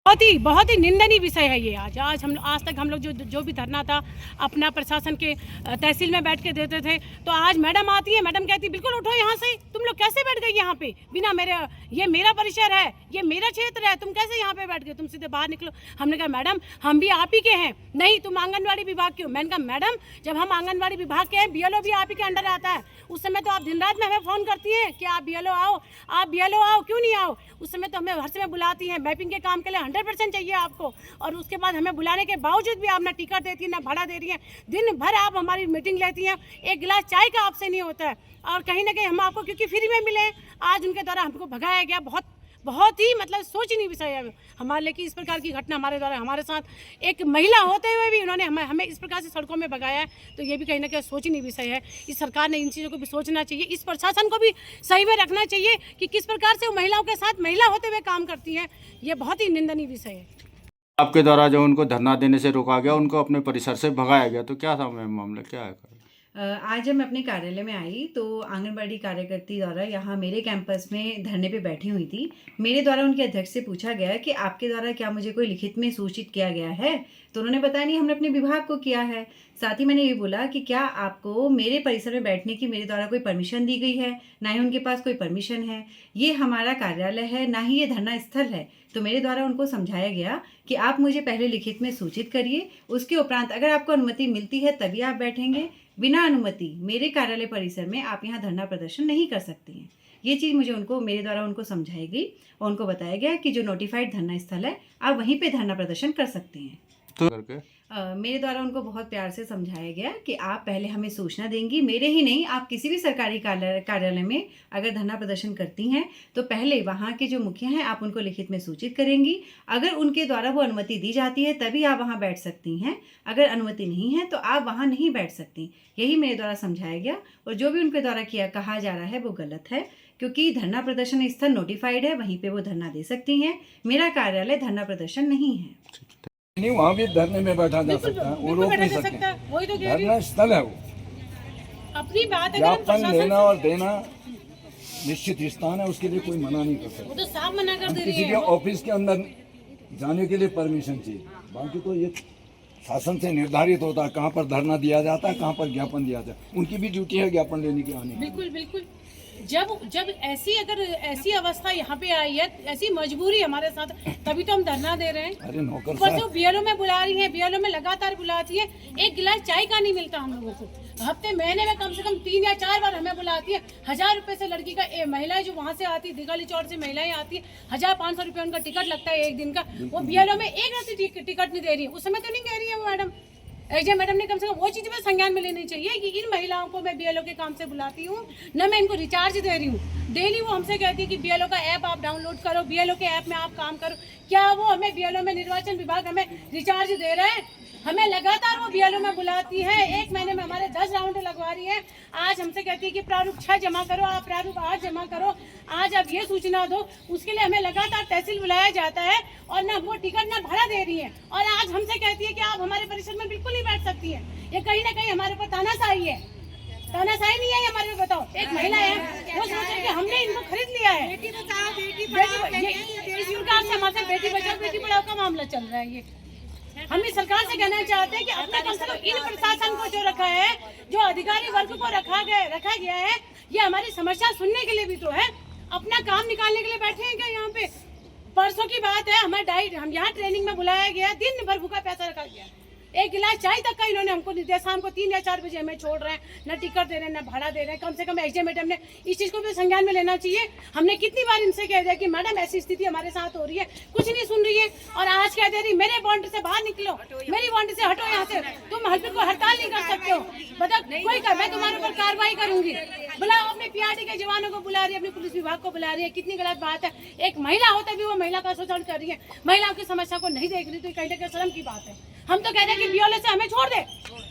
बहुत ही निंदनीय विषय है ये। आज तक हम लोग जो भी धरना था अपना प्रशासन के तहसील में बैठ के देते थे, तो आज मैडम आती है, मैडम कहती बिल्कुल उठो यहाँ से, तुम लोग कैसे बैठ गए यहाँ पे बिना मेरे, ये मेरा परिसर है, ये मेरा क्षेत्र है, तुम कैसे यहाँ पे बैठ गए, तुम सीधे बाहर निकलो। हमने कहा मैडम हम भी आप ही के हैं। नहीं, तुम आंगनबाड़ी विभाग के हो। मैंने कहा मैडम जब हम आंगनबाड़ी विभाग के हैं, BLO भी आप ही के अंडर आता है, उस समय तो आप दिन रात में हमें फ़ोन करती हैं कि आप BLO आओ, आप BLO आओ, क्यों नहीं आओ। उस समय तो हमें हर समय बुलाती हैं, मैपिंग के काम के लिए 100% चाहिए आपको, और उसके बाद हमें बुलाने के बावजूद भी आप ना टिकट देती हैं ना भाड़ा दे रही हैं। दिन भर आप हमारी मीटिंग लेती हैं, एक गिलास चाय का आपसे नहीं होता है, और कहीं ना कहीं हम आपको क्योंकि फ्री में मिले, आज उनके द्वारा हमको भगाया गया। बहुत ही मतलब सोचनीय विषय है हमारे लिए कि इस प्रकार की घटना हमारे द्वारा, हमारे साथ एक महिला होते हुए भी उन्होंने हमें इस प्रकार से सड़कों में भगाया है। तो ये भी कहीं ना कहीं सोचनीय विषय है। इस सरकार ने इन चीज़ों को भी सोचना चाहिए, इस प्रशासन को भी सही में रखना चाहिए कि किस प्रकार से वो महिलाओं के साथ महिला होते हुए काम करती हैं। ये बहुत ही निंदनीय विषय है। आपके द्वारा जो उनको धरना देने से रोका गया, उनको अपने परिसर से भगाया गया, तो क्या था मैम मामला, क्या है? आज जब मैं अपने कार्यालय में आई तो आंगनबाड़ी कार्यकर्ती द्वारा यहाँ मेरे कैंपस में धरने पे बैठी हुई थी। मेरे द्वारा उनके अध्यक्ष से पूछा गया कि आपके द्वारा क्या मुझे कोई लिखित में सूचित किया गया है, तो उन्होंने बताया नहीं, हमने अपने विभाग को किया है। साथ ही मैंने ये बोला कि क्या आपको मेरे परिसर में बैठने की मेरे द्वारा कोई परमिशन दी गई है? ना ही उनके पास कोई परमिशन है, ये हमारा कार्यालय है, ना ही ये धरना स्थल है। तो मेरे द्वारा उनको समझाया गया कि आप मुझे पहले लिखित में सूचित करिए, उसके उपरांत अगर आपको अनुमति मिलती है तभी आप बैठेंगे, बिना अनुमति मेरे कार्यालय परिसर में आप यहाँ धरना प्रदर्शन नहीं कर सकती हैं। ये चीज़ मेरे द्वारा उनको समझाई गई और उनको बताया गया कि जो नोटिफाइड धरना स्थल है आप वहीं पे धरना प्रदर्शन कर सकते हैं। तो करके मेरे द्वारा उनको बहुत प्यार से समझाया गया कि आप पहले हमें सूचना देंगी, मेरे ही नहीं आप किसी भी सरकारी कार्यालय में अगर धरना प्रदर्शन करती हैं तो पहले वहाँ के जो मुखिया हैं आप उनको लिखित में सूचित करेंगी। अगर उनके द्वारा वो अनुमति दी जाती है तभी आप वहाँ बैठ सकती हैं, अगर अनुमति नहीं है तो आप वहाँ नहीं बैठ सकती। यही मेरे द्वारा समझाया गया, और जो भी उनके द्वारा कहा जा रहा है वो गलत है, क्योंकि धरना प्रदर्शन स्थल नोटिफाइड है, वहीं पर वो धरना दे सकती हैं। मेरा कार्यालय धरना प्रदर्शन नहीं है। नहीं, वहाँ भी धरने में बैठा जा सकता है, वो रोक नहीं सकते। वही तो धरना स्थल है, वो अपनी बात है, ज्ञापन लेना और देना निश्चित स्थान है, उसके लिए कोई मना नहीं कर सकता। वो तो साफ मना कर दे रही किसी है। के ऑफिस के अंदर जाने के लिए परमिशन चाहिए, बाकी तो ये शासन से निर्धारित होता है कहाँ पर धरना दिया जाता है, कहाँ पर ज्ञापन दिया जाता है। उनकी भी ड्यूटी है ज्ञापन लेने की, आने की। बिल्कुल बिल्कुल। जब ऐसी अवस्था यहाँ पे आई है, ऐसी मजबूरी हमारे साथ, तभी तो हम धरना दे रहे हैं। अरे नौकर ऊपर से BLO में बुला रही है, BLO में लगातार बुलाती है, एक गिलास चाय का नहीं मिलता हम लोगों को। महीने में कम से कम 3 या 4 बार हमें बुलाती है। 1000 रुपए से लड़की का, महिलाएं जो वहाँ से आती है, दिगाली चौड़ से महिलाएं आती है, 1500 रुपये उनका टिकट लगता है एक दिन का। वो BLO में एक रात टिकट नहीं दे रही है। उस समय तो नहीं कह रही है वो मैडम, एजे मैडम ने कम से कम वो चीज़ में संज्ञान में लेनी चाहिए कि इन महिलाओं को मैं BLO के काम से बुलाती हूँ, न मैं इनको रिचार्ज दे रही हूँ। डेली वो हमसे कहती है कि BLO का ऐप आप डाउनलोड करो, BLO के ऐप में आप काम करो। क्या वो हमें BLO में, निर्वाचन विभाग हमें रिचार्ज दे रहे हैं? हमें लगातार वो BLO में बुलाती है, एक महीने में हमारे 10 राउंड लगवा रही है। आज हमसे कहती है कि प्रारूप 6 जमा करो, आप प्रारूप 8 जमा करो, आज आप ये सूचना दो। उसके लिए हमें लगातार तहसील बुलाया जाता है, और ना वो टिकट ना भाड़ा दे रही है। और आज हमसे कहती है कि आप हमारे परिसर में बिल्कुल नहीं बैठ सकती है। ये कहीं ना कहीं हमारे ऊपर तानाशाही है। तानाशाही नहीं है हमारे पे, बताओ। एक महिला है, वो सोच रही है कि हमने इनको खरीद लिया है। बेटी बचाओ बेटी पढ़ाओ, इस प्रकार से हमारे बेटी बचाओ बेटी पढ़ाओ का मामला चल रहा है। ये हम इस सरकार से कहना चाहते हैं कि अपना कम से कम इन प्रशासन को जो रखा है, जो अधिकारी वर्ग को रखा गया है, ये हमारी समस्या सुनने के लिए भी तो है, अपना काम निकालने के लिए बैठे हैं क्या यहाँ पे? परसों की बात है, हम यहाँ ट्रेनिंग में बुलाया गया, दिन भर भूखा पैसा रखा गया, एक गिलास चाय तक का इन्होंने हमको नहीं दिया। शाम को 3 या 4 बजे हमें छोड़ रहे हैं, न टिकट दे रहे हैं, न भाड़ा दे रहे हैं। कम से कम एजे मैडम ने इस चीज़ को भी संज्ञान में लेना चाहिए। हमने कितनी बार इनसे कह दिया कि मैडम ऐसी स्थिति हमारे साथ हो रही है, कुछ नहीं सुन रही है, और आज कह दे रही मेरे बाउंड्री से बाहर निकलो, मेरी बाउंड्री से हटो यहाँ से, तुम हड़ताल नहीं कर सकते हो। बता कोई कर, मैं तुम्हारे ऊपर कार्रवाई करूंगी। बुलाओ, अपने PRT के जवानों को बुला रही है, अपनी पुलिस विभाग को बुला रही है। कितनी गलत बात है, एक महिला होता भी वो महिला का शोषण कर रही है, महिलाओं की समस्या को नहीं देख रही, तो कहीं ना कहीं शर्म की बात है। हम तो कहते हैं कि BLO से हमें छोड़ दे,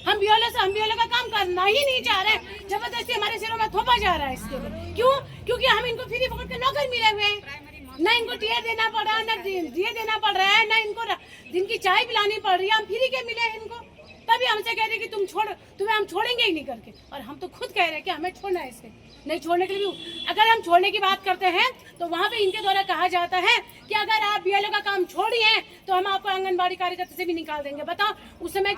हम BLO का काम करना ही नहीं चाह रहे। जबरदस्ती हमारे सिरों में थोपा जा रहा है इसके लिए। क्यों? क्योंकि हम इनको फ्री पकड़ के नौकर मिले हुए हैं, ना इनको टीयर देना पड़ रहा है, ना दिए देना पड़ रहा है, ना इनको दिन की चाय पिलानी पड़ रही है। हम फ्री के मिले हैं इनको, तभी हमसे कह रहे हैं कि तुम्हें हम छोड़ेंगे ही नहीं करके, और हम तो खुद कह रहे हैं कि हमें छोड़ना है इससे। नहीं छोड़ने के लिए भी, अगर हम छोड़ने की बात करते हैं तो वहाँ पे इनके द्वारा कहा जाता है कि अगर आप बीएलओ का काम छोड़िए तो हम आपको आंगनबाड़ी कार्यकर्ता से भी निकाल देंगे। बताओ, उस समय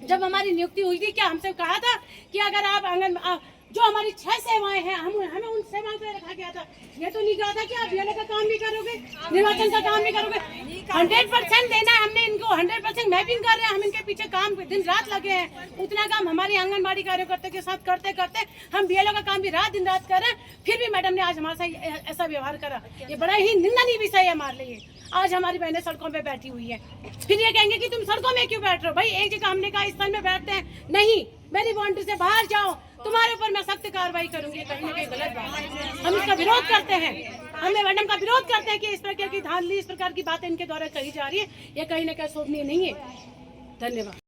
जब हमारी नियुक्ति हुई थी, क्या हमसे कहा था कि अगर आप जो हमारी 6 सेवाएं हैं हमें उन सेवाओं पे रखा गया था। ये तो नहीं कहा था कि आप बीएलओ का काम भी करोगे, निर्वाचन का काम भी करोगे। 100% देना है हमने इनको, 100% मैपिंग कर रहे हैं हम, इनके पीछे काम दिन रात लगे हैं। उतना काम हमारी आंगनबाड़ी कार्यकर्ता के साथ करते करते हम बीएलओ का काम भी दिन रात कर रहे हैं, फिर भी मैडम ने आज हमारे साथ ऐसा व्यवहार करा। ये बड़ा ही निंदनीय विषय है हमारे लिए। आज हमारी बहनें सड़कों पे बैठी हुई है, फिर ये कहेंगे कि तुम सड़कों में क्यों बैठ रहे हो। भाई एक जगह हमने कहा स्थल में बैठते हैं, नहीं, मेरी बाउंड्री से बाहर जाओ, तुम्हारे ऊपर मैं सख्त कार्रवाई करूंगी। कहीं ना कहीं गलत बात है, हम इसका विरोध करते हैं। हमें मैडम का विरोध करते हैं कि इस प्रकार की धांधली, इस प्रकार की बातें इनके द्वारा कही जा रही है, ये कहीं ना कहीं शोभनीय नहीं है। धन्यवाद।